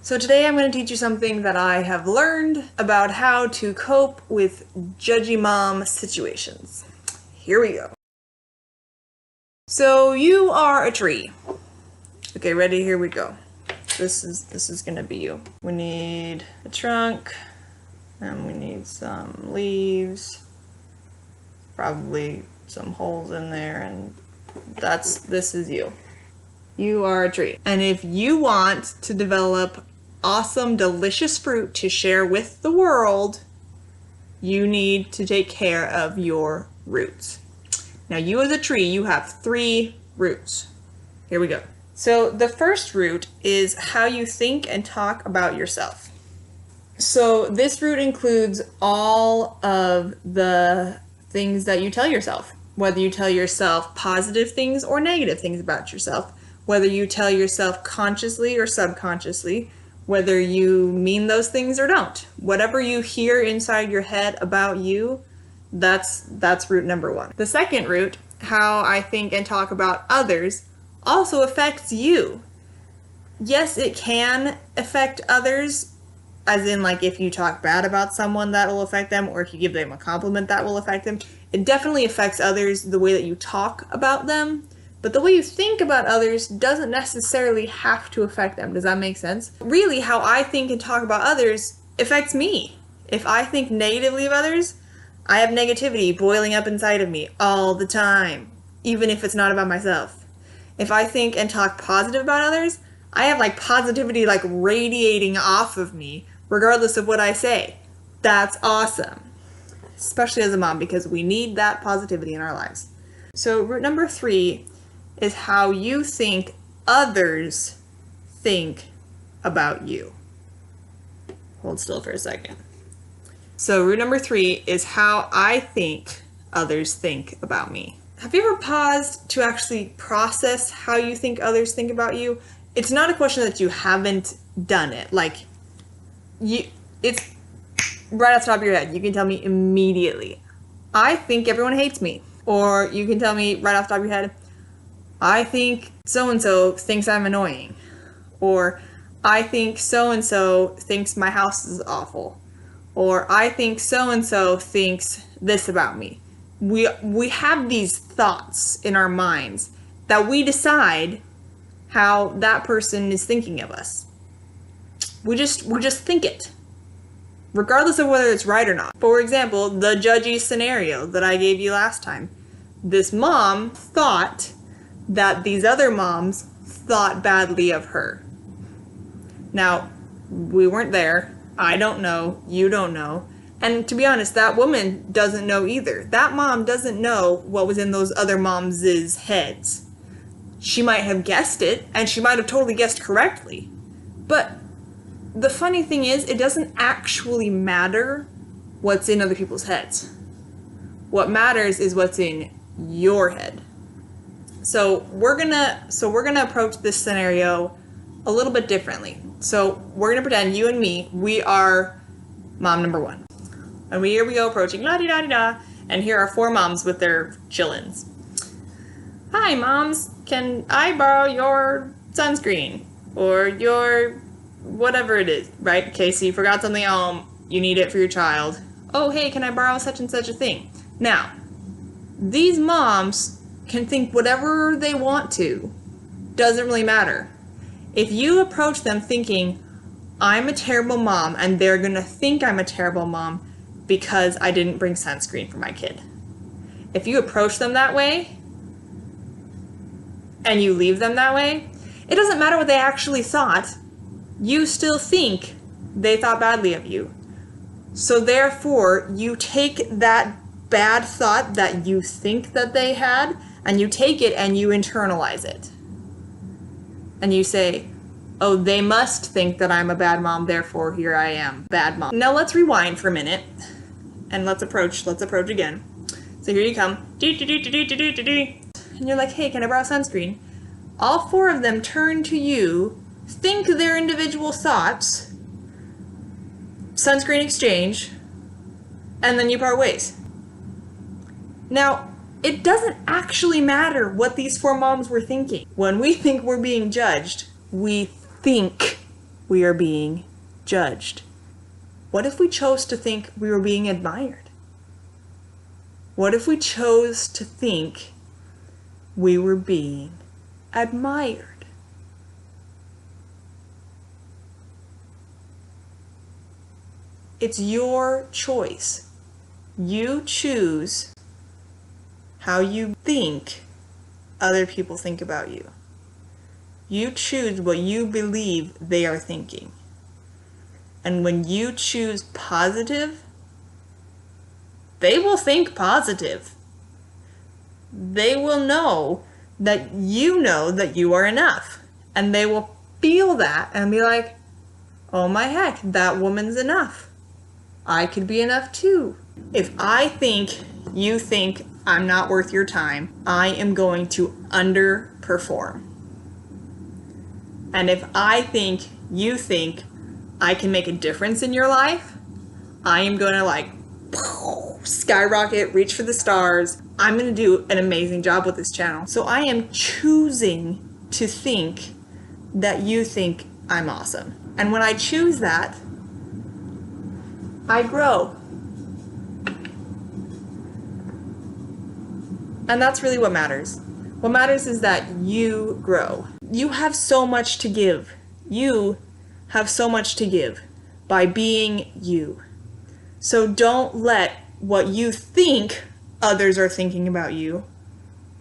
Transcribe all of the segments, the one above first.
So today I'm going to teach you something that I have learned about how to cope with judgy mom situations. Here we go. So you are a tree. Okay, ready? Here we go. This is going to be you. We need a trunk, and we need some leaves, probably some holes in there, and this is you. You are a tree. And if you want to develop awesome, delicious fruit to share with the world, you need to take care of your roots. Now, you as a tree, you have 3 roots. Here we go. So the first root is how you think and talk about yourself. So this root includes all of the things that you tell yourself, whether you tell yourself positive things or negative things about yourself, whether you tell yourself consciously or subconsciously, whether you mean those things or don't. Whatever you hear inside your head about you, that's root number 1. The second root, how I think and talk about others, also affects you. Yes, it can affect others, as in like if you talk bad about someone, that will affect them, or if you give them a compliment, that will affect them. It definitely affects others the way that you talk about them. But the way you think about others doesn't necessarily have to affect them. Does that make sense? Really, how I think and talk about others affects me. If I think negatively of others, I have negativity boiling up inside of me all the time, even if it's not about myself. If I think and talk positive about others, I have like positivity like radiating off of me, regardless of what I say. That's awesome. Especially as a mom, because we need that positivity in our lives. So root number 3 is how you think others think about you. Hold still for a second. So root number 3 is how I think others think about me. Have you ever paused to actually process how you think others think about you? It's not a question that you haven't done it. Like, it's right off the top of your head. You can tell me immediately, I think everyone hates me. Or you can tell me right off the top of your head, I think so-and-so thinks I'm annoying. Or I think so-and-so thinks my house is awful. Or I think so-and-so thinks this about me. We have these thoughts in our minds that we decide how that person is thinking of us. We just think it, regardless of whether it's right or not. For example, the Judgy scenario that I gave you last time. This mom thought that these other moms thought badly of her. Now, we weren't there. I don't know. You don't know. And to be honest, that woman doesn't know either. That mom doesn't know what was in those other moms' heads. She might have guessed it, and she might have totally guessed correctly. But the funny thing is, it doesn't actually matter what's in other people's heads. What matters is what's in your head. So we're gonna approach this scenario a little bit differently. So we're gonna pretend you and me, we are mom number 1. And here we go approaching la-di-da-di-da, and here are 4 moms with their chillins. Hi moms, can I borrow your sunscreen? Or your whatever it is, right? Okay, so you forgot something at home, you need it for your child. Oh, hey, can I borrow such and such a thing? Now, these moms can think whatever they want to. Doesn't really matter. If you approach them thinking, I'm a terrible mom, and they're gonna think I'm a terrible mom because I didn't bring sunscreen for my kid. If you approach them that way, and you leave them that way, it doesn't matter what they actually thought. You still think they thought badly of you. So therefore, you take that bad thought that you think that they had, and you take it and you internalize it. And you say, oh, they must think that I'm a bad mom, therefore here I am, bad mom. Now let's rewind for a minute, and let's approach again. So here you come. And you're like, hey, can I borrow sunscreen? All 4 of them turn to you, think their individual thoughts, sunscreen exchange, and then you part ways. Now, it doesn't actually matter what these 4 moms were thinking. When we think we're being judged, we think we are being judged? What if we chose to think we were being admired? What if we chose to think we were being admired? It's your choice. You choose how you think other people think about you. You choose what you believe they are thinking. And when you choose positive, they will think positive. They will know that you are enough. And they will feel that and be like, oh my heck, that woman's enough. I could be enough too. If I think you think I'm not worth your time, I am going to underperform. And if I think you think I can make a difference in your life, I am going to skyrocket, reach for the stars. I'm going to do an amazing job with this channel. So I am choosing to think that you think I'm awesome. And when I choose that, I grow. And that's really what matters. What matters is that you grow. You have so much to give. You have so much to give by being you. So don't let what you think others are thinking about you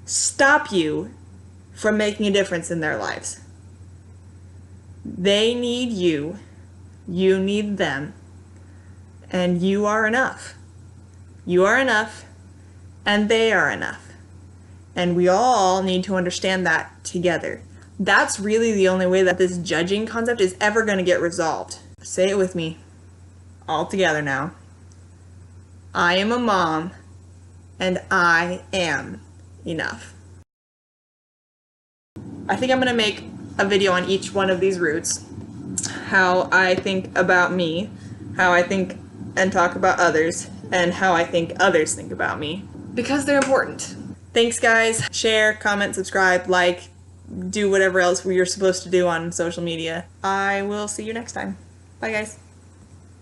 stop you from making a difference in their lives. They need you. You need them. And you are enough. You are enough, and they are enough. And we all need to understand that together. That's really the only way that this judging concept is ever going to get resolved. Say it with me, all together now. I am a mom, and I am enough. I think I'm going to make a video on each one of these roots. How I think about me, how I think and talk about others, and how I think others think about me. Because they're important. Thanks guys. Share, comment, subscribe, like, do whatever else you're supposed to do on social media. I will see you next time. Bye guys.